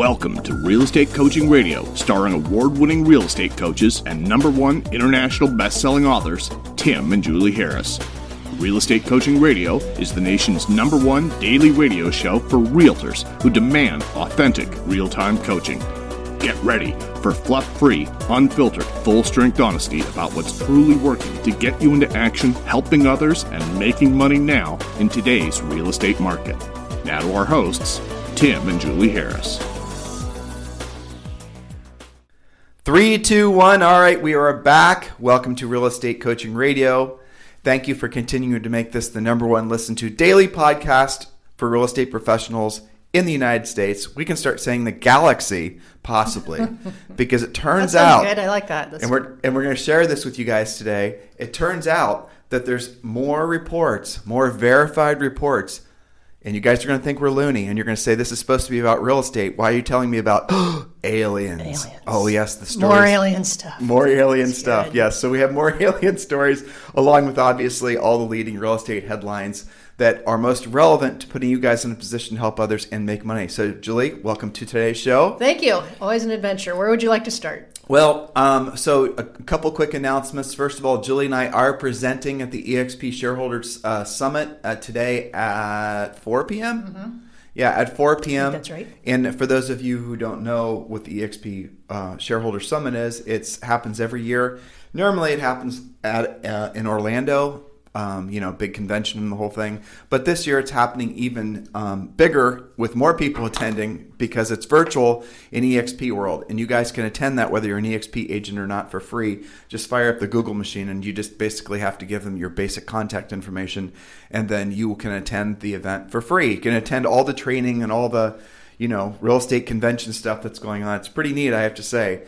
Welcome to Real Estate Coaching Radio, starring award-winning real estate coaches and #1 international best-selling authors, Tim and Julie Harris. Real Estate Coaching Radio is the nation's #1 daily radio show for realtors who demand authentic, real-time coaching. Get ready for fluff-free, unfiltered, full-strength honesty about what's truly working to get you into action, helping others, and making money now in today's real estate market. Now to our hosts, Tim and Julie Harris. 3, 2, 1. All right, we are back. Welcome to Real Estate Coaching Radio. Thank you for continuing to make this the #1 listened to daily podcast for real estate professionals in the United States. We can start saying the galaxy, possibly, because it turns that sounds out. Good. I like that. And we're going to share this with you guys today. It turns out that there's more reports, more verified reports. And you guys are going to think we're loony, and you're going to say, this is supposed to be about real estate. Why are you telling me about aliens? Oh, yes, the stories. More alien stuff. More alien stuff, yes. So we have more alien stories, along with, obviously, all the leading real estate headlines that are most relevant to putting you guys in a position to help others and make money. So, Julie, welcome to today's show. Thank you. Always an adventure. Where would you like to start? Well, so a couple quick announcements. First of all, Julie and I are presenting at the EXP Shareholders Summit today at 4 p.m. Mm-hmm. Yeah, at 4 p.m. That's right. And for those of you who don't know what the EXP Shareholder Summit is, it happens every year. Normally it happens in Orlando. Big convention and the whole thing. But this year it's happening even bigger with more people attending because it's virtual in EXP world. And you guys can attend that whether you're an EXP agent or not for free. Just fire up the Google machine and you just basically have to give them your basic contact information. And then you can attend the event for free. You can attend all the training and all the, real estate convention stuff that's going on. It's pretty neat, I have to say.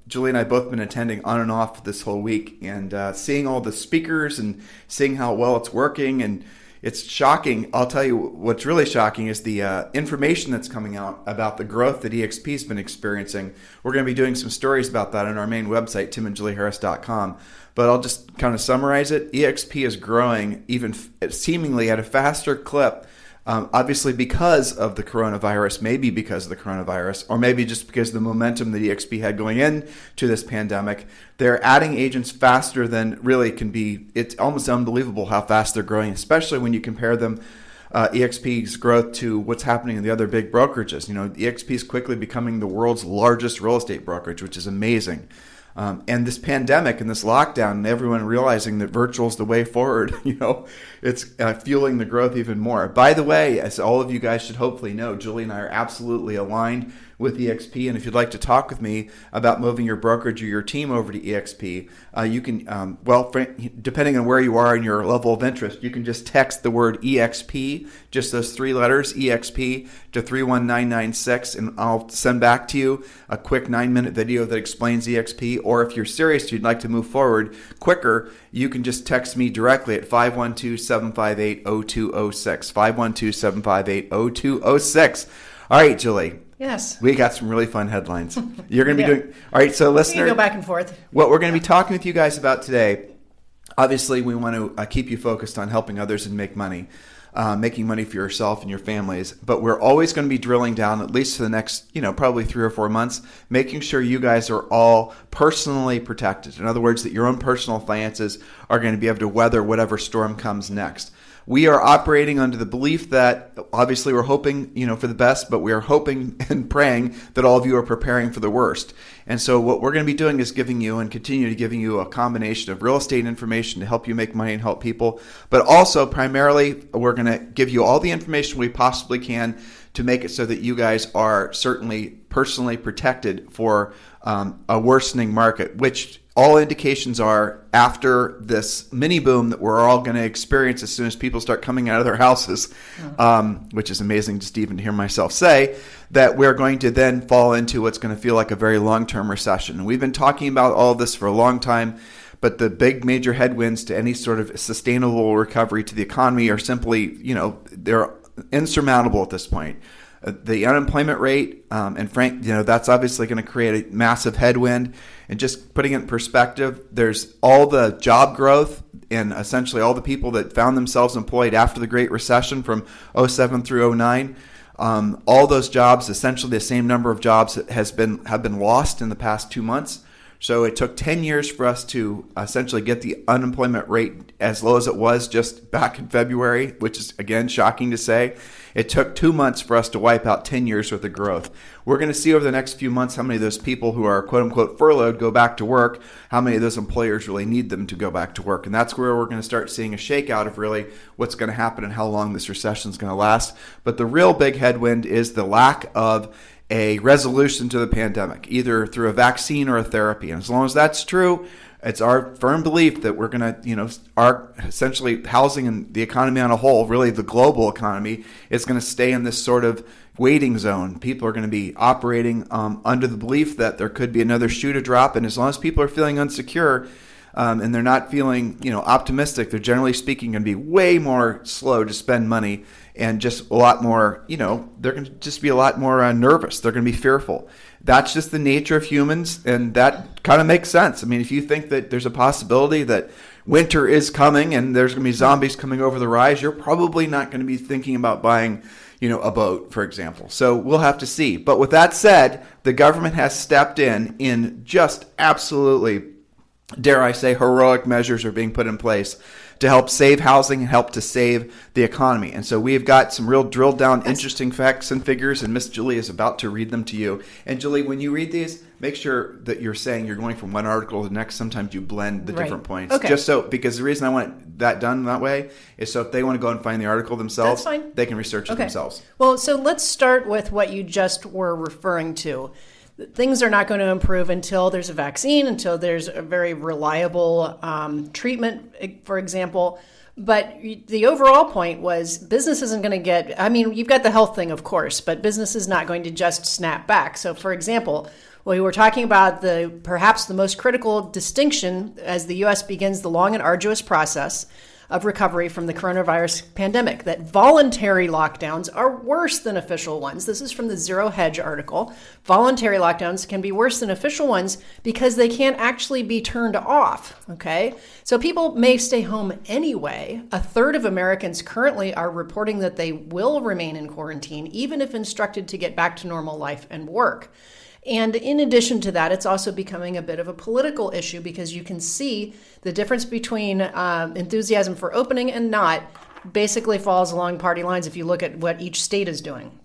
Julie and I both been attending on and off this whole week and seeing all the speakers and seeing how well it's working. And it's shocking. I'll tell you what's really shocking is the information that's coming out about the growth that EXP has been experiencing. We're going to be doing some stories about that on our main website, timandjulieharris.com. But I'll just kind of summarize it. EXP is growing even seemingly at a faster clip. Obviously because of the coronavirus, maybe because of the coronavirus, or maybe just because of the momentum that EXP had going into this pandemic. They're adding agents faster than really can be. It's almost unbelievable how fast they're growing, especially when you compare them, EXP's growth to what's happening in the other big brokerages. EXP is quickly becoming the world's largest real estate brokerage, which is amazing. And this pandemic and this lockdown and everyone realizing that virtual is the way forward, it's fueling the growth even more. By the way, as all of you guys should hopefully know, Julie and I are absolutely aligned with EXP. And if you'd like to talk with me about moving your brokerage or your team over to EXP, you can, depending on where you are in your level of interest, you can just text the word EXP, just those 3 letters, EXP, to 31996, and I'll send back to you a quick 9-minute video that explains EXP. Or if you're serious, you'd like to move forward quicker, you can just text me directly at 512-758-0206, 512-758-0206. All right, Julie. Yes. We got some really fun headlines. You're going to be doing... All right, so listener... We can go back and forth. What we're going to be talking with you guys about today, obviously we want to keep you focused on helping others and make money, making money for yourself and your families. But we're always going to be drilling down, at least for the next, probably 3 or 4 months, making sure you guys are all personally protected. In other words, that your own personal finances are going to be able to weather whatever storm comes next. We are operating under the belief that, obviously, we're hoping, for the best, but we are hoping and praying that all of you are preparing for the worst. And so what we're going to be doing is giving you and continue to giving you a combination of real estate information to help you make money and help people. But also, primarily, we're going to give you all the information we possibly can to make it so that you guys are certainly personally protected for a worsening market, which all indications are after this mini boom that we're all going to experience as soon as people start coming out of their houses, which is amazing just even to hear myself say, that we're going to then fall into what's going to feel like a very long-term recession. And we've been talking about all of this for a long time, but the big major headwinds to any sort of sustainable recovery to the economy are simply, they're insurmountable at this point. The unemployment rate, and that's obviously going to create a massive headwind. And just putting it in perspective, there's all the job growth and essentially all the people that found themselves employed after the Great Recession from 07 through 09. All those jobs, essentially the same number of jobs that have been lost in the past 2 months. So it took 10 years for us to essentially get the unemployment rate as low as it was just back in February, which is, again, shocking to say. It took 2 months for us to wipe out 10 years worth of growth. We're going to see over the next few months how many of those people who are quote-unquote furloughed go back to work, how many of those employers really need them to go back to work. And that's where we're going to start seeing a shakeout of really what's going to happen and how long this recession is going to last. But the real big headwind is the lack of a resolution to the pandemic, either through a vaccine or a therapy. And as long as that's true, it's our firm belief that we're going to, our essentially housing and the economy on a whole, really the global economy, is going to stay in this sort of waiting zone. People are going to be operating under the belief that there could be another shoe to drop. And as long as people are feeling insecure and they're not feeling, optimistic, they're generally speaking going to be way more slow to spend money and just a lot more, they're going to just be a lot more nervous. They're going to be fearful. That's just the nature of humans, and that kind of makes sense. I mean, if you think that there's a possibility that winter is coming and there's going to be zombies coming over the rise, you're probably not going to be thinking about buying, a boat, for example. So we'll have to see. But with that said, the government has stepped in just absolutely, dare I say, heroic measures are being put in place to help save housing and help to save the economy. And so we've got some real drilled down interesting facts and figures, and Miss Julie is about to read them to you. And Julie, when you read these, make sure that you're saying you're going from one article to the next. Sometimes you blend the different points. Okay. Just so, because the reason I want that done that way is so if they want to go and find the article themselves, That's fine. they can research it themselves. Well, so let's start with what you just were referring to. Things are not going to improve until there's a vaccine, until there's a very reliable treatment, for example. But the overall point was business isn't going to get, you've got the health thing, of course, but business is not going to just snap back. So, for example, we were talking about perhaps the most critical distinction as the U.S. begins the long and arduous process of recovery from the coronavirus pandemic, that voluntary lockdowns are worse than official ones. This is from the Zero Hedge article. Voluntary lockdowns can be worse than official ones because they can't actually be turned off, okay? So people may stay home anyway. A third of Americans currently are reporting that they will remain in quarantine, even if instructed to get back to normal life and work. And in addition to that, it's also becoming a bit of a political issue because you can see the difference between enthusiasm for opening and not basically falls along party lines if you look at what each state is doing.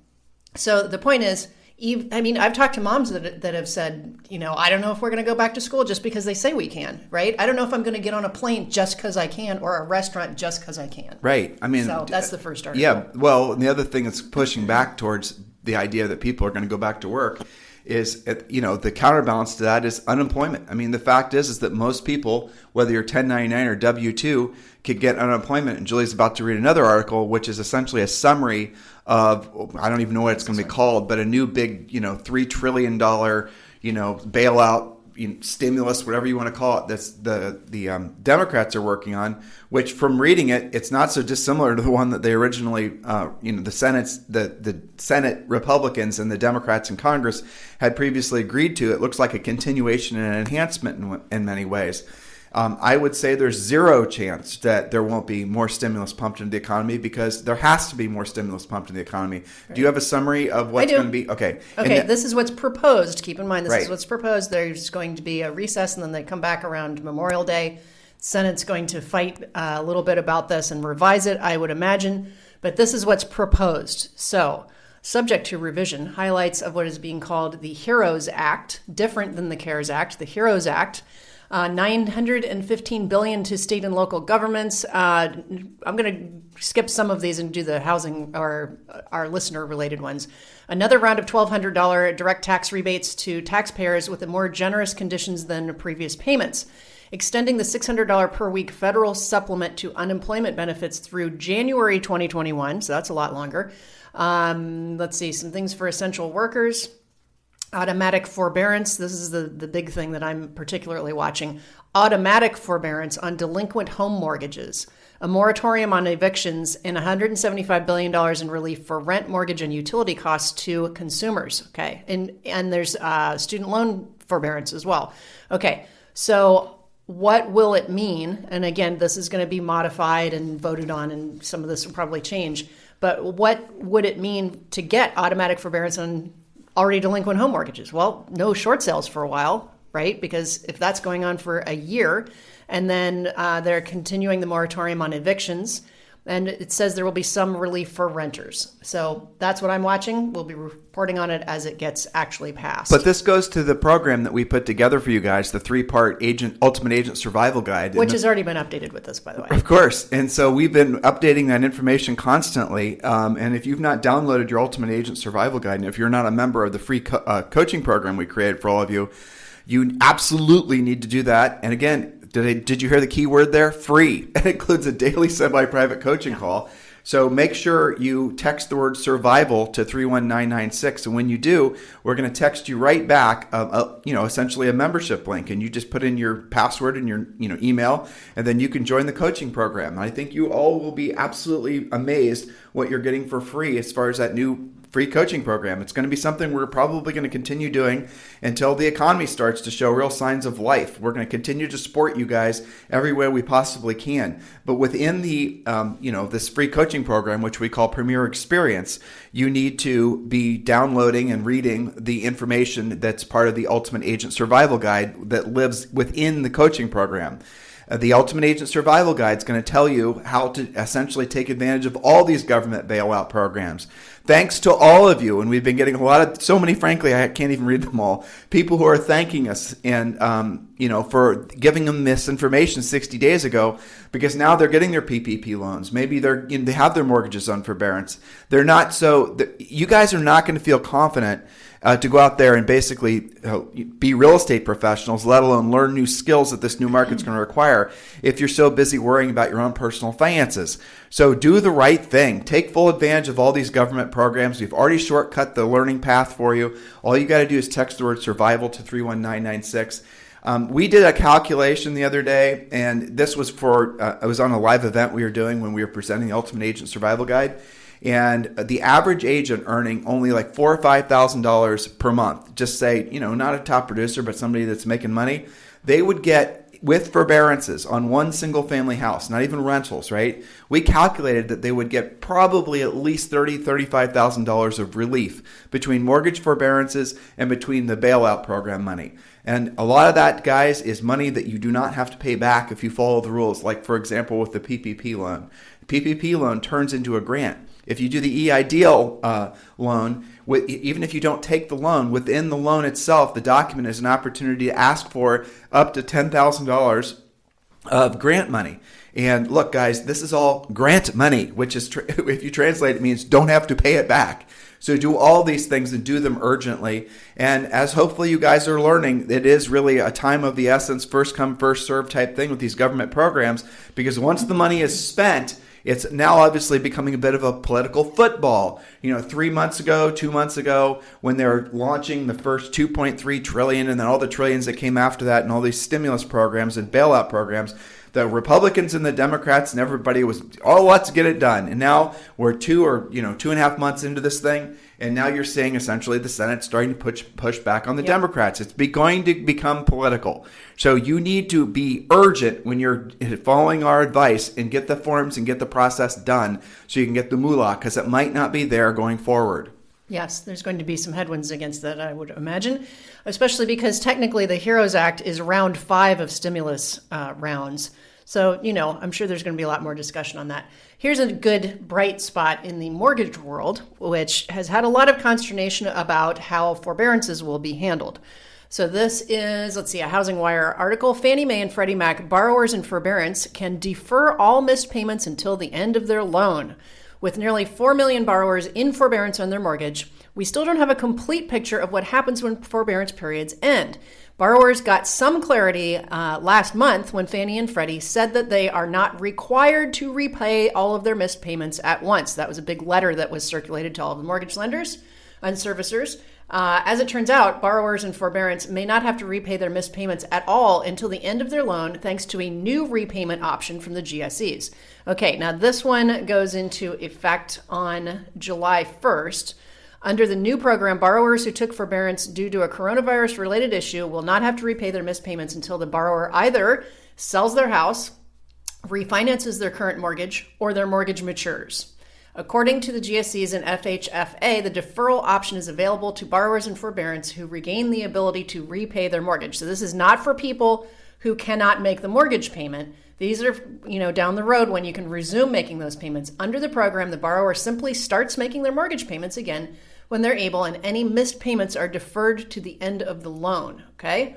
So the point is, I've talked to moms that have said, I don't know if we're going to go back to school just because they say we can, right? I don't know if I'm going to get on a plane just because I can or a restaurant just because I can. Right. So that's the first article. Yeah. Well, and the other thing that's pushing back towards the idea that people are going to go back to work is, the counterbalance to that is unemployment. I mean, the fact is that most people, whether you're 1099 or W-2, could get unemployment. And Julie's about to read another article, which is essentially a summary of, I don't even know what it's going to be called, but a new big, $3 trillion, bailout, stimulus, whatever you want to call it, that's the Democrats are working on, which from reading it, it's not so dissimilar to the one that they originally, the Senate Republicans and the Democrats in Congress had previously agreed to. It looks like a continuation and an enhancement in many ways. I would say there's zero chance that there won't be more stimulus pumped into the economy because there has to be more stimulus pumped into the economy. Right. Do you have a summary of what's going to be? Okay. Okay, this is what's proposed. Keep in mind, this is what's proposed. There's going to be a recess, and then they come back around Memorial Day. Senate's going to fight a little bit about this and revise it, I would imagine. But this is what's proposed. So, subject to revision, highlights of what is being called the HEROES Act, different than the CARES Act, the HEROES Act. $915 billion to state and local governments. I'm going to skip some of these and do the housing or our listener-related ones. Another round of $1,200 direct tax rebates to taxpayers with more generous conditions than previous payments. Extending the $600 per week federal supplement to unemployment benefits through January 2021, so that's a lot longer. Let's see, some things for essential workers. Automatic forbearance. This is the big thing that I'm particularly watching. Automatic forbearance on delinquent home mortgages. A moratorium on evictions and $175 billion in relief for rent, mortgage, and utility costs to consumers. Okay. And there's student loan forbearance as well. Okay. So what will it mean? And again, this is going to be modified and voted on, and some of this will probably change. But what would it mean to get automatic forbearance on already delinquent home mortgages? Well, no short sales for a while, right? Because if that's going on for a year, and then they're continuing the moratorium on evictions, and it says there will be some relief for renters. So that's what I'm watching. We'll be reporting on it as it gets actually passed. But this goes to the program that we put together for you guys, the 3-part Ultimate Agent Survival Guide. Which has already been updated with this, by the way. Of course. And so we've been updating that information constantly. And if you've not downloaded your Ultimate Agent Survival Guide, and if you're not a member of the free coaching program we created for all of you, you absolutely need to do that. And again, did you hear the key word there? Free. It includes a daily semi-private coaching call. So make sure you text the word survival to 31996. And when you do, we're going to text you right back, essentially a membership link. And you just put in your password and your email, and then you can join the coaching program. And I think you all will be absolutely amazed what you're getting for free as far as that new free coaching program. It's going to be something we're probably going to continue doing until the economy starts to show real signs of life. We're going to continue to support you guys every way we possibly can. But within the, this free coaching program, which we call Premier Experience, you need to be downloading and reading the information that's part of the Ultimate Agent Survival Guide that lives within the coaching program. The Ultimate Agent Survival Guide is going to tell you how to essentially take advantage of all these government bailout programs. Thanks to all of you, and we've been getting so many, frankly, I can't even read them all, people who are thanking us and, for giving them this information 60 days ago, because now they're getting their PPP loans. Maybe they have their mortgages on forbearance. You guys are not going to feel confident to go out there and basically be real estate professionals, let alone learn new skills that this new market's going to require if you're so busy worrying about your own personal finances. So do the right thing. Take full advantage of all these government programs. We've already shortcut the learning path for you. All you got to do is text the word survival to 31996. We did a calculation the other day, and this was it was on a live event we were doing when we were presenting the Ultimate Agent Survival Guide. And the average agent earning only like $4,000 or $5,000 per month, just say, not a top producer, but somebody that's making money, they would get, with forbearances on one single family house, not even rentals, right? We calculated that they would get probably at least $30,000, $35,000 of relief between mortgage forbearances and between the bailout program money. And a lot of that, guys, is money that you do not have to pay back if you follow the rules. Like, for example, with the PPP loan. The PPP loan turns into a grant. If you do the EIDL loan, even if you don't take the loan, within the loan itself, the document is an opportunity to ask for up to $10,000 of grant money. And look, guys, this is all grant money, which is, if you translate it, means don't have to pay it back. So do all these things and do them urgently. And as hopefully you guys are learning, it is really a time of the essence, first come, first serve type thing with these government programs, because once the money is spent, it's now obviously becoming a bit of a political football. 3 months ago, 2 months ago, when they were launching the first 2.3 trillion and then all the trillions that came after that and all these stimulus programs and bailout programs, the Republicans and the Democrats and everybody was, let's get it done. And now we're 2.5 months into this thing. And now you're seeing essentially the Senate starting to push back on the Democrats. It's going to become political. So you need to be urgent when you're following our advice and get the forms and get the process done so you can get the moolah, because it might not be there going forward. Yes, there's going to be some headwinds against that, I would imagine, especially because technically the HEROES Act is round 5 of stimulus rounds. So, I'm sure there's going to be a lot more discussion on that. Here's a good bright spot in the mortgage world, which has had a lot of consternation about how forbearances will be handled. So this is, a Housing Wire article. Fannie Mae and Freddie Mac borrowers in forbearance can defer all missed payments until the end of their loan. With nearly 4 million borrowers in forbearance on their mortgage, we still don't have a complete picture of what happens when forbearance periods end. Borrowers got some clarity last month when Fannie and Freddie said that they are not required to repay all of their missed payments at once. That was a big letter that was circulated to all of the mortgage lenders and servicers. As it turns out, borrowers in forbearance may not have to repay their missed payments at all until the end of their loan, thanks to a new repayment option from the GSEs. Okay, now this one goes into effect on July 1st. Under the new program, borrowers who took forbearance due to a coronavirus-related issue will not have to repay their missed payments until the borrower either sells their house, refinances their current mortgage, or their mortgage matures. According to the GSEs and FHFA, the deferral option is available to borrowers in forbearance who regain the ability to repay their mortgage. So this is not for people who cannot make the mortgage payment. These are, down the road when you can resume making those payments. Under the program, the borrower simply starts making their mortgage payments again when they're able, and any missed payments are deferred to the end of the loan, okay?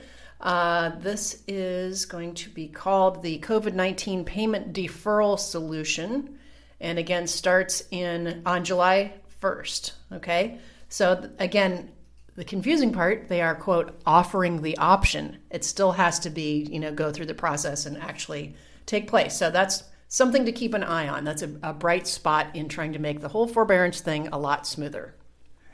This is going to be called the COVID-19 Payment Deferral Solution, and again, starts on July 1st, okay? So again, the confusing part, they are, quote, offering the option. It still has to be, go through the process and actually take place. So that's something to keep an eye on. That's a bright spot in trying to make the whole forbearance thing a lot smoother.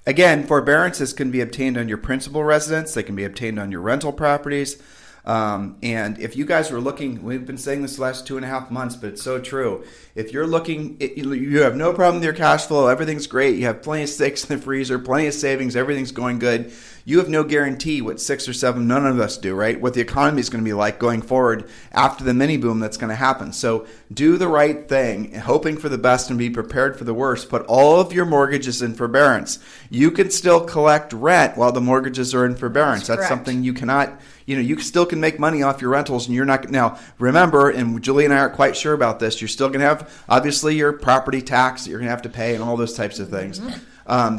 Again, forbearances can be obtained on your principal residence. They can be obtained on your rental properties. And if you guys were looking, we've been saying this the last 2.5 months, but it's so true. If you're looking, you have no problem with your cash flow, everything's great, you have plenty of steaks in the freezer, plenty of savings, everything's going good. You have no guarantee what 6 or 7, none of us do, right? What the economy is going to be like going forward after the mini boom that's going to happen. So do the right thing, hoping for the best and be prepared for the worst. Put all of your mortgages in forbearance. You can still collect rent while the mortgages are in forbearance. That's something you cannot. You still can make money off your rentals, and you're not. Now, remember, and Julie and I aren't quite sure about this, you're still going to have, obviously, your property tax that you're going to have to pay and all those types of things.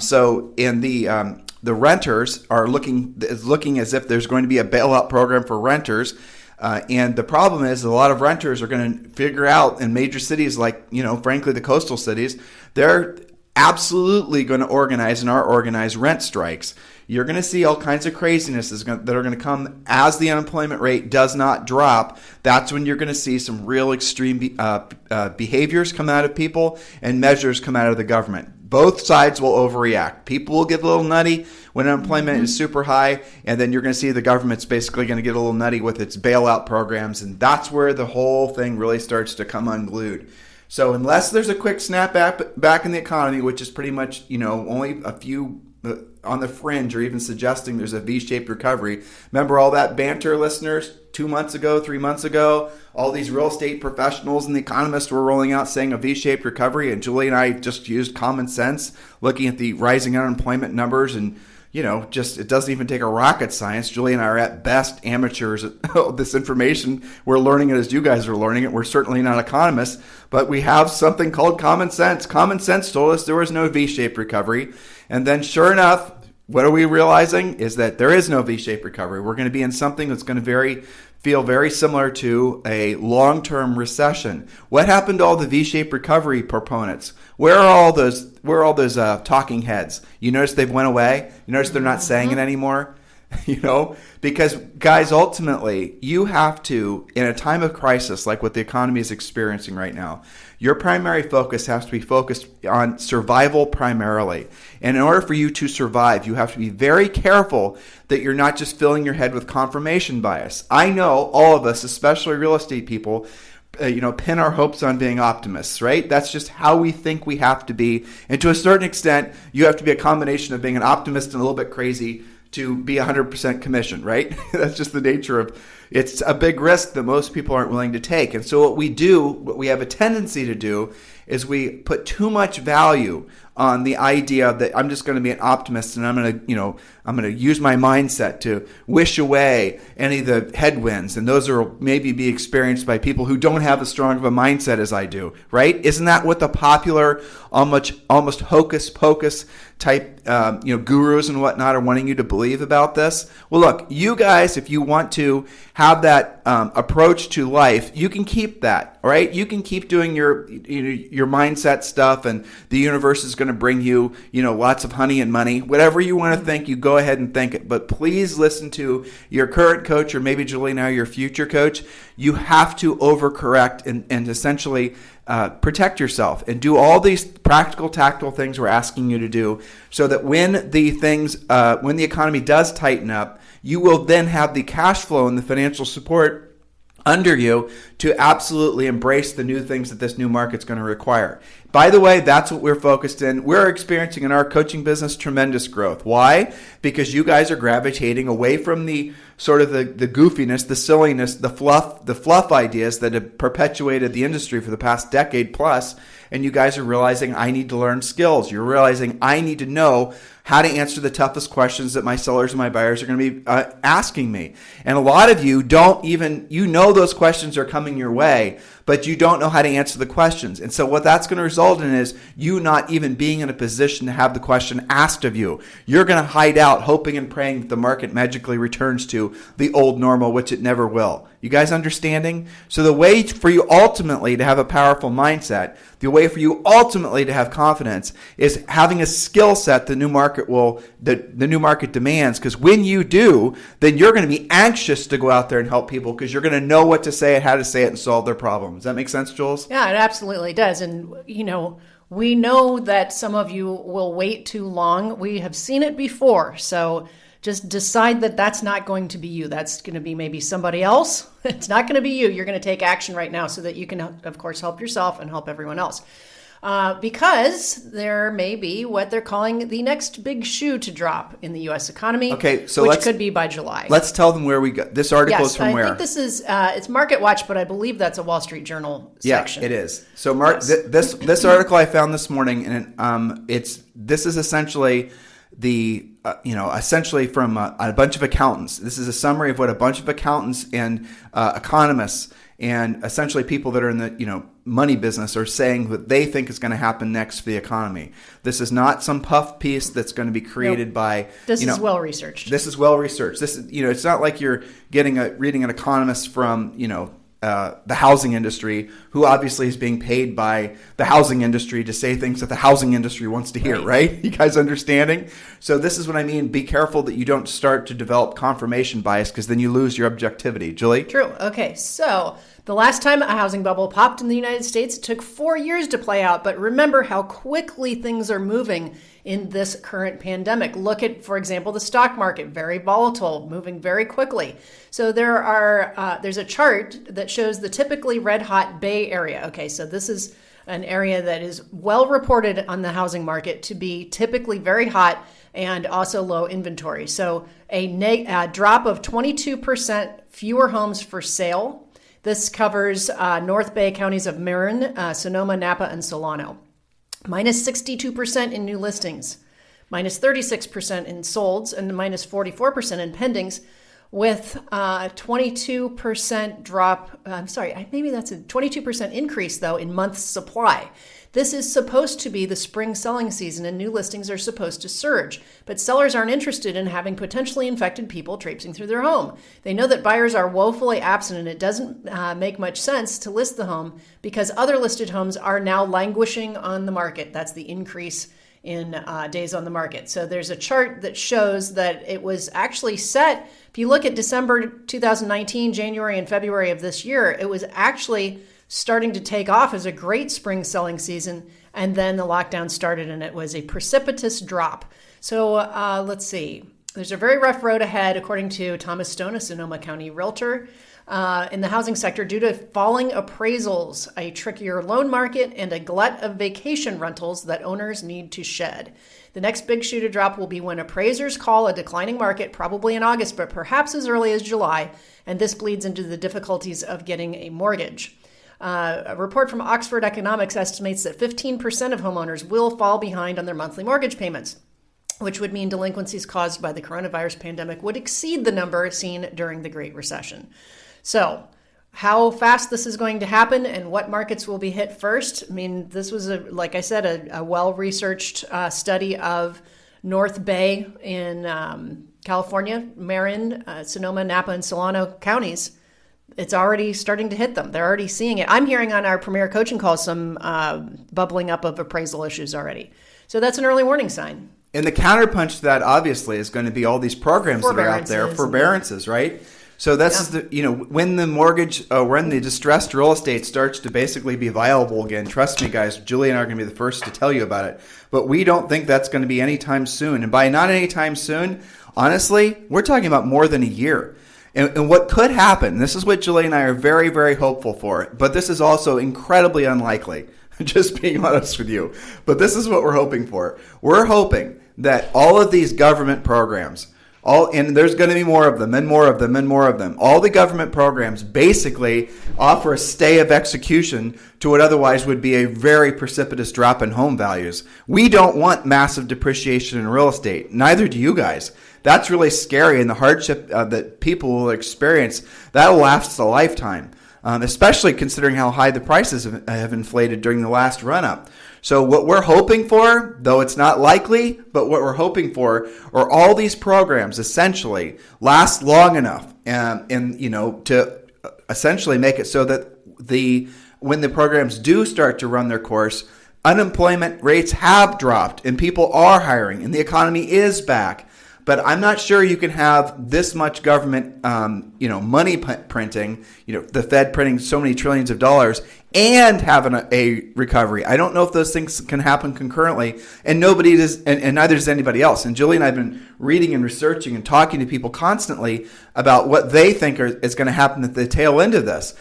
So in the renters are looking as if there's going to be a bailout program for renters. And the problem is a lot of renters are going to figure out in major cities like, frankly, the coastal cities, they're absolutely going to organize and are organized rent strikes. You're going to see all kinds of craziness that are going to come as the unemployment rate does not drop. That's when you're going to see some real extreme behaviors come out of people and measures come out of the government. Both sides will overreact. People will get a little nutty when unemployment is super high, and then you're going to see the government's basically going to get a little nutty with its bailout programs, and that's where the whole thing really starts to come unglued. So unless there's a quick snap back in the economy, which is pretty much, only a few on the fringe or even suggesting there's a V-shaped recovery. Remember all that banter, listeners, 2 months ago, 3 months ago? All these real estate professionals and the economists were rolling out saying a V-shaped recovery, and Julie and I just used common sense looking at the rising unemployment numbers, and it doesn't even take a rocket science. Julie and I are at best amateurs at this information. We're learning it as you guys are learning it. We're certainly not economists, but we have something called common sense. Common sense told us there was no V-shaped recovery. And then sure enough, what are we realizing is that there is no V-shaped recovery. We're going to be in something that's going to feel very similar to a long-term recession. What happened to all the V-shaped recovery proponents? Where are all those talking heads? You notice they've went away? You notice they're not saying it anymore? Because guys, ultimately, you have to, in a time of crisis like what the economy is experiencing right now, your primary focus has to be focused on survival primarily. And in order for you to survive, you have to be very careful that you're not just filling your head with confirmation bias. I know all of us, especially real estate people, pin our hopes on being optimists, right? That's just how we think we have to be. And to a certain extent, you have to be a combination of being an optimist and a little bit crazy to be 100% commission, right? That's just the nature of it's a big risk that most people aren't willing to take. And so what we have a tendency to do is we put too much value on the idea that I'm just going to be an optimist and I'm going to use my mindset to wish away any of the headwinds. And those are maybe be experienced by people who don't have as strong of a mindset as I do, right? Isn't that what the popular, almost hocus pocus type, gurus and whatnot are wanting you to believe about this? Well, look, you guys, if you want to have that approach to life, you can keep that, all right? You can keep doing your mindset stuff, and the universe is going to bring you, lots of honey and money. Whatever you want to think, you go ahead and think it. But please listen to your current coach, or maybe Julie now your future coach. You have to overcorrect and essentially protect yourself and do all these practical, tactical things we're asking you to do, so that when the economy does tighten up, you will then have the cash flow and the financial support under you to absolutely embrace the new things that this new market's going to require. By the way, that's what we're focused in. We're experiencing in our coaching business tremendous growth. Why? Because you guys are gravitating away from the sort of the goofiness, the silliness, the fluff ideas that have perpetuated the industry for the past decade plus. And you guys are realizing I need to learn skills. You're realizing I need to know how to answer the toughest questions that my sellers and my buyers are going to be asking me. And a lot of you don't even, those questions are coming your way, but you don't know how to answer the questions. And so what that's going to result in is you not even being in a position to have the question asked of you. You're going to hide out hoping and praying that the market magically returns to the old normal, which it never will. You guys understanding? So the way for you ultimately to have a powerful mindset, the way for you ultimately to have confidence is having a skill set the new market demands. Because when you do, then you're going to be anxious to go out there and help people because you're going to know what to say and how to say it and solve their problems. Does that make sense, Jules? Yeah, it absolutely does. And, we know that some of you will wait too long. We have seen it before. So just decide that that's not going to be you. That's going to be maybe somebody else. It's not going to be you. You're going to take action right now so that you can, of course, help yourself and help everyone else. Because there may be what they're calling the next big shoe to drop in the U.S. economy, which could be by July. Let's tell them where we got. This article is from where? I think this is, it's Market Watch, but I believe that's a Wall Street Journal section. Yeah, it is. So this article I found this morning, and this is essentially essentially from a bunch of accountants. This is a summary of what a bunch of accountants and economists and essentially people that are in the money business are saying that they think is going to happen next for the economy. This is not some puff piece that's going to be created by. This is well researched. This is well researched. This is it's not like you're reading an economist from the housing industry, who obviously is being paid by the housing industry to say things that the housing industry wants to hear, right? You guys understanding? So this is what I mean. Be careful that you don't start to develop confirmation bias, because then you lose your objectivity. Julie? True. Okay, so the last time a housing bubble popped in the United States, it took 4 years to play out. But remember how quickly things are moving in this current pandemic. Look at, for example, the stock market, very volatile, moving very quickly. So there's a chart that shows the typically red hot Bay Area. Okay, so this is an area that is well reported on the housing market to be typically very hot and also low inventory. So a drop of 22% fewer homes for sale. This covers North Bay counties of Marin, Sonoma, Napa, and Solano. Minus 62% in new listings, minus 36% in solds, and minus 44% in pendings, with 22% drop. Maybe that's a 22% increase, though, in months supply. This is supposed to be the spring selling season, and new listings are supposed to surge. But sellers aren't interested in having potentially infected people traipsing through their home. They know that buyers are woefully absent, and it doesn't make much sense to list the home because other listed homes are now languishing on the market. That's the increase in days on the market. So there's a chart that shows that it was actually set. If you look at December 2019, January and February of this year, it was actually starting to take off as a great spring selling season, and then the lockdown started and it was a precipitous drop. So let's see. There's a very rough road ahead, according to Thomas Stone, a Sonoma County realtor, in the housing sector due to falling appraisals, a trickier loan market, and a glut of vacation rentals that owners need to shed. The next big shoe to drop will be when appraisers call a declining market, probably in August, but perhaps as early as July, and this bleeds into the difficulties of getting a mortgage. A report from Oxford Economics estimates that 15% of homeowners will fall behind on their monthly mortgage payments, which would mean delinquencies caused by the coronavirus pandemic would exceed the number seen during the Great Recession. So how fast this is going to happen and what markets will be hit first? I mean, this was, like I said, a well-researched study of North Bay in California, Marin, Sonoma, Napa, and Solano counties. It's already starting to hit them. They're already seeing it. I'm hearing on our Premier Coaching Call some bubbling up of appraisal issues already. So that's an early warning sign. And the counterpunch to that, obviously, is going to be all these programs that are out there, forbearances, right? So that's when the mortgage, when the distressed real estate starts to basically be viable again. Trust me, guys. Julie and I are going to be the first to tell you about it. But we don't think that's going to be anytime soon. And by not anytime soon, honestly, we're talking about more than a year. And what could happen, this is what Julie and I are very, very hopeful for, but this is also incredibly unlikely. just being honest with you. But this is what we're hoping for. We're hoping that all of these government programs, and there's going to be more of them and more of them and more of them. All the government programs basically offer a stay of execution to what otherwise would be a very precipitous drop in home values. We don't want massive depreciation in real estate. Neither do you guys. That's really scary, and the hardship that people will experience, that will last a lifetime, especially considering how high the prices have inflated during the last run-up. So what we're hoping for, though it's not likely, but what we're hoping for are all these programs essentially last long enough and to essentially make it so that when the programs do start to run their course, unemployment rates have dropped and people are hiring and the economy is back. But I'm not sure you can have this much government, money printing, the Fed printing so many trillions of dollars and having a recovery. I don't know if those things can happen concurrently, and nobody does, and neither does anybody else. And Julie and I have been reading and researching and talking to people constantly about what they think is going to happen at the tail end of this.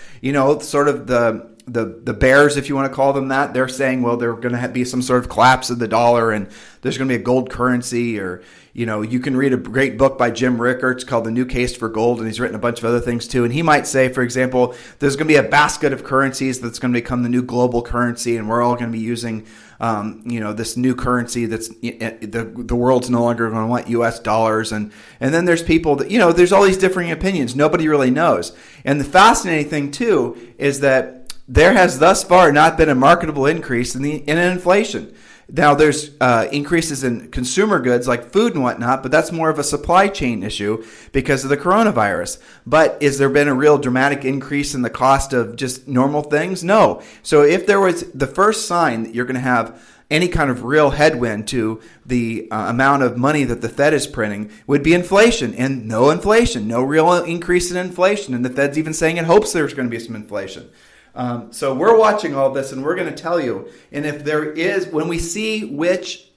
Sort of the bears, if you want to call them that, they're saying, well, there's going to be some sort of collapse of the dollar and there's going to be a gold currency, or, you can read a great book by Jim Rickards called The New Case for Gold, and he's written a bunch of other things too. And he might say, for example, there's going to be a basket of currencies that's going to become the new global currency, and we're all going to be using, this new currency that's the world's no longer going to want U.S. dollars. And then there's people that, there's all these differing opinions. Nobody really knows. And the fascinating thing too is that there has thus far not been a marketable increase in inflation. Now, there's increases in consumer goods like food and whatnot, but that's more of a supply chain issue because of the coronavirus. But has there been a real dramatic increase in the cost of just normal things? No. So if there was the first sign that you're going to have any kind of real headwind to the amount of money that the Fed is printing would be inflation, and no inflation, no real increase in inflation. And the Fed's even saying it hopes there's going to be some inflation. So we're watching all this, and we're going to tell you. And if there is, when we see which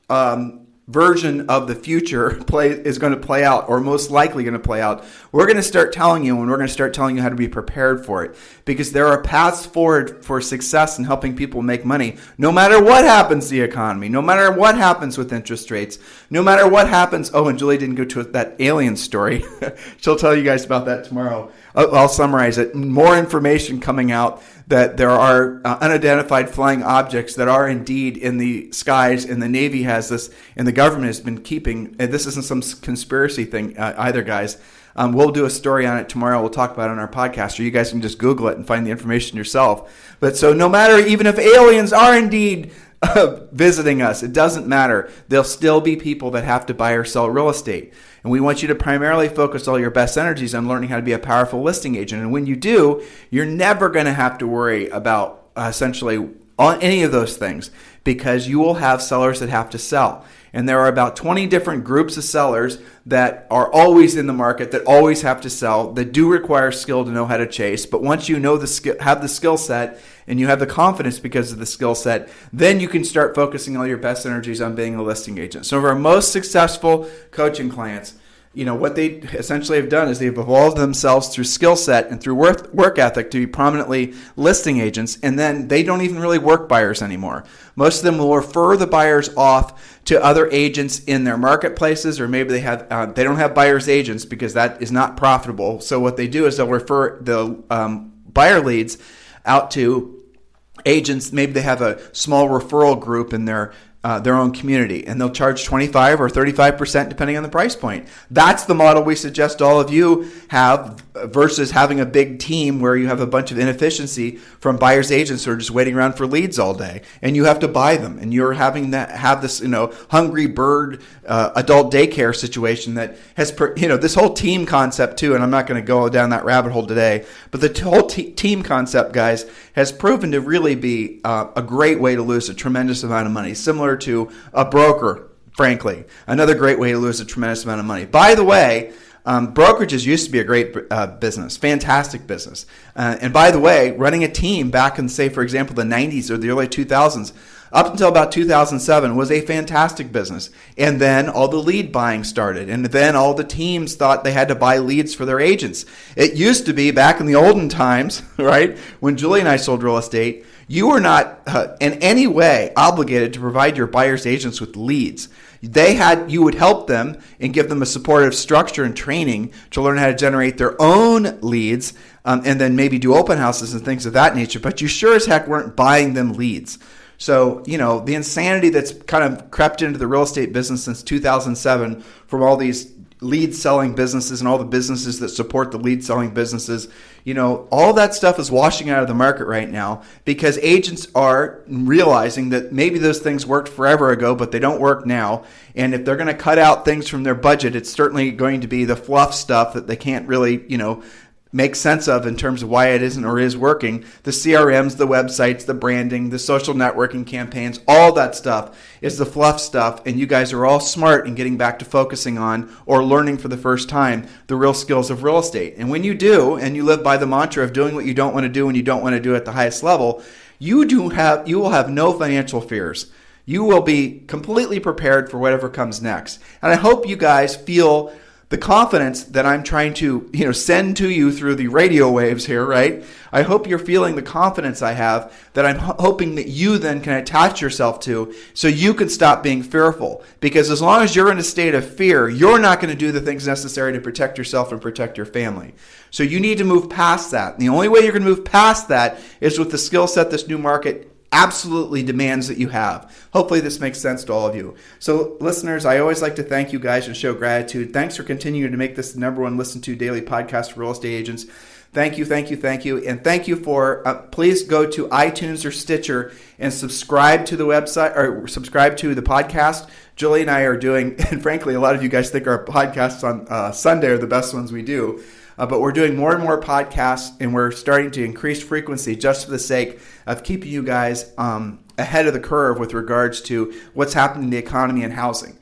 version of the future is going to play out, or most likely going to play out, we're going to start telling you, and we're going to start telling you how to be prepared for it. Because there are paths forward for success in helping people make money, no matter what happens to the economy, no matter what happens with interest rates, no matter what happens. Oh, and Julie didn't go to that alien story. She'll tell you guys about that tomorrow. I'll summarize it. More information coming out that there are unidentified flying objects that are indeed in the skies, and the Navy has this, and the government has been keeping, and this isn't some conspiracy thing either, guys. We'll do a story on it tomorrow. We'll talk about it on our podcast, or you guys can just Google it and find the information yourself. But so no matter, even if aliens are indeed visiting us, it doesn't matter. There'll still be people that have to buy or sell real estate. And we want you to primarily focus all your best energies on learning how to be a powerful listing agent. And when you do, you're never going to have to worry about essentially on any of those things, because you will have sellers that have to sell. And there are about 20 different groups of sellers that are always in the market, that always have to sell, that do require skill to know how to chase. But once you know have the skill set, and you have the confidence because of the skill set, then you can start focusing all your best energies on being a listing agent. Some of our most successful coaching clients, what they essentially have done is they've evolved themselves through skill set and through work ethic to be prominently listing agents, and then they don't even really work buyers anymore. Most of them will refer the buyers off to other agents in their marketplaces, or maybe they don't have buyers agents because that is not profitable. So what they do is they'll refer the buyer leads out to agents. Maybe they have a small referral group in their own community, and they'll charge 25 or 35% depending on the price point. That's the model we suggest all of you have, versus having a big team where you have a bunch of inefficiency from buyers agents who are just waiting around for leads all day, and you have to buy them, and you're having to have this hungry bird adult daycare situation that has this whole team concept too. And I'm not going to go down that rabbit hole today, but the whole team concept, guys, has proven to really be a great way to lose a tremendous amount of money, similar to a broker, frankly. Another great way to lose a tremendous amount of money. By the way, brokerages used to be a great business, fantastic business. And by the way, running a team back in, say, for example, the 90s or the early 2000s, up until about 2007 was a fantastic business. And then all the lead buying started. And then all the teams thought they had to buy leads for their agents. It used to be back in the olden times, right, when Julie and I sold real estate, You are not in any way obligated to provide your buyer's agents with leads. You would help them and give them a supportive structure and training to learn how to generate their own leads, and then maybe do open houses and things of that nature. But you sure as heck weren't buying them leads. So, the insanity that's kind of crept into the real estate business since 2007 from all these lead selling businesses and all the businesses that support the lead selling businesses, all that stuff is washing out of the market right now because agents are realizing that maybe those things worked forever ago, but they don't work now. And if they're going to cut out things from their budget, it's certainly going to be the fluff stuff that they can't really, make sense of in terms of why it isn't or is working. The CRMs, the websites, the branding, the social networking campaigns, all that stuff is the fluff stuff. And you guys are all smart in getting back to focusing on or learning for the first time the real skills of real estate. And when you do, and you live by the mantra of doing what you don't want to do and you don't want to do at the highest level, you will have no financial fears. You will be completely prepared for whatever comes next. And I hope you guys feel the confidence that I'm trying to, send to you through the radio waves here, right? I hope you're feeling the confidence I have that I'm hoping that you then can attach yourself to so you can stop being fearful. Because as long as you're in a state of fear, you're not going to do the things necessary to protect yourself and protect your family. So you need to move past that. And the only way you're going to move past that is with the skill set this new market absolutely demands that you have. Hopefully this makes sense to all of you. So listeners, I always like to thank you guys and show gratitude. Thanks for continuing to make this the number one listened to daily podcast for real estate agents. Thank you, thank you, thank you. And thank you for, please go to iTunes or Stitcher and subscribe to the website or subscribe to the podcast. Julie and I are doing, and frankly, a lot of you guys think our podcasts on Sunday are the best ones we do. But we're doing more and more podcasts, and we're starting to increase frequency just for the sake of keeping you guys ahead of the curve with regards to what's happening in the economy and housing.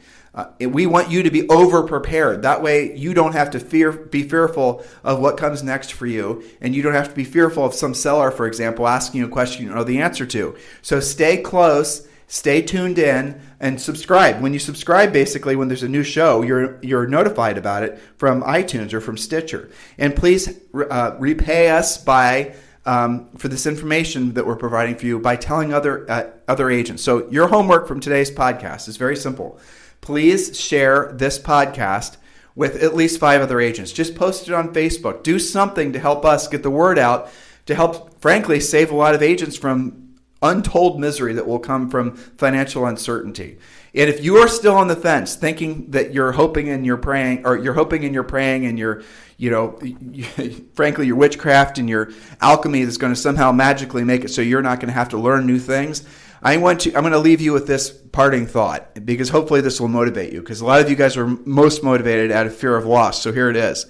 We want you to be over-prepared. That way you don't have to be fearful of what comes next for you, and you don't have to be fearful of some seller, for example, asking you a question you don't know the answer to. So stay close. Stay tuned in and subscribe. When you subscribe, basically, when there's a new show, you're notified about it from iTunes or from Stitcher. And please repay us by for this information that we're providing for you by telling other agents. So your homework from today's podcast is very simple. Please share this podcast with at least 5 other agents. Just post it on Facebook. Do something to help us get the word out, to help, frankly, save a lot of agents from untold misery that will come from financial uncertainty. And if you are still on the fence, thinking that you're hoping and you're praying, and your, frankly, your witchcraft and your alchemy is going to somehow magically make it so you're not going to have to learn new things, I'm going to leave you with this parting thought, because hopefully this will motivate you, because a lot of you guys are most motivated out of fear of loss. So here it is.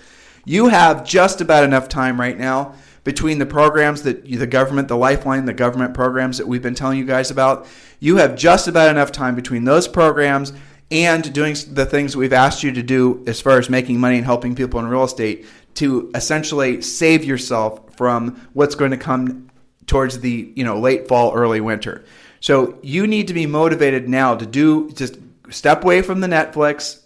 You have just about enough time right now between the programs that the government, the Lifeline, the government programs that we've been telling you guys about. You have just about enough time between those programs and doing the things we've asked you to do as far as making money and helping people in real estate to essentially save yourself from what's going to come towards the late fall, early winter. So you need to be motivated now to just step away from the Netflix,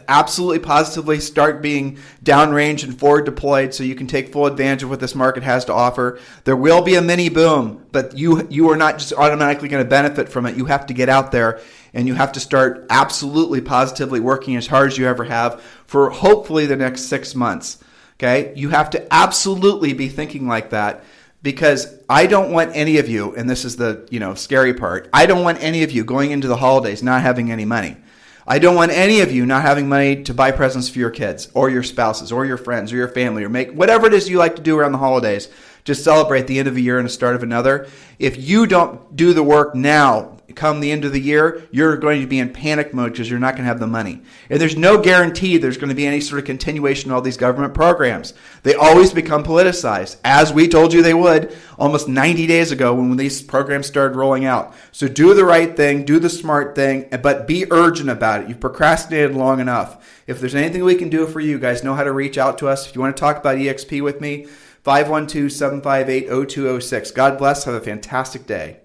absolutely positively start being downrange and forward deployed so you can take full advantage of what this market has to offer. There will be a mini boom, but you are not just automatically going to benefit from it. You have to get out there and you have to start absolutely positively working as hard as you ever have for hopefully the next 6 months. Okay? You have to absolutely be thinking like that, because I don't want any of you, and this is the scary part, I don't want any of you going into the holidays not having any money. I don't want any of you not having money to buy presents for your kids or your spouses or your friends or your family, or make whatever it is you like to do around the holidays to celebrate the end of a year and the start of another. If you don't do the work now, come the end of the year, you're going to be in panic mode because you're not going to have the money. And there's no guarantee there's going to be any sort of continuation of all these government programs. They always become politicized, as we told you they would almost 90 days ago when these programs started rolling out. So do the right thing, do the smart thing, but be urgent about it. You've procrastinated long enough. If there's anything we can do for you, guys know how to reach out to us. If you want to talk about EXP with me, 512-758-0206. God bless. Have a fantastic day.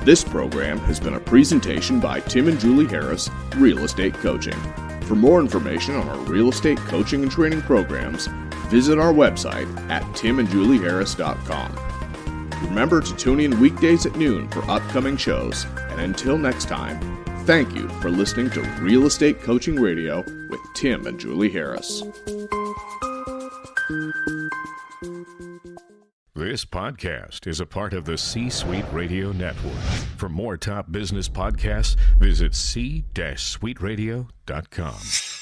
This program has been a presentation by Tim and Julie Harris, Real Estate Coaching. For more information on our real estate coaching and training programs, visit our website at timandjulieharris.com. Remember to tune in weekdays at noon for upcoming shows. And until next time, thank you for listening to Real Estate Coaching Radio with Tim and Julie Harris. This podcast is a part of the C-Suite Radio Network. For more top business podcasts, visit c-suiteradio.com.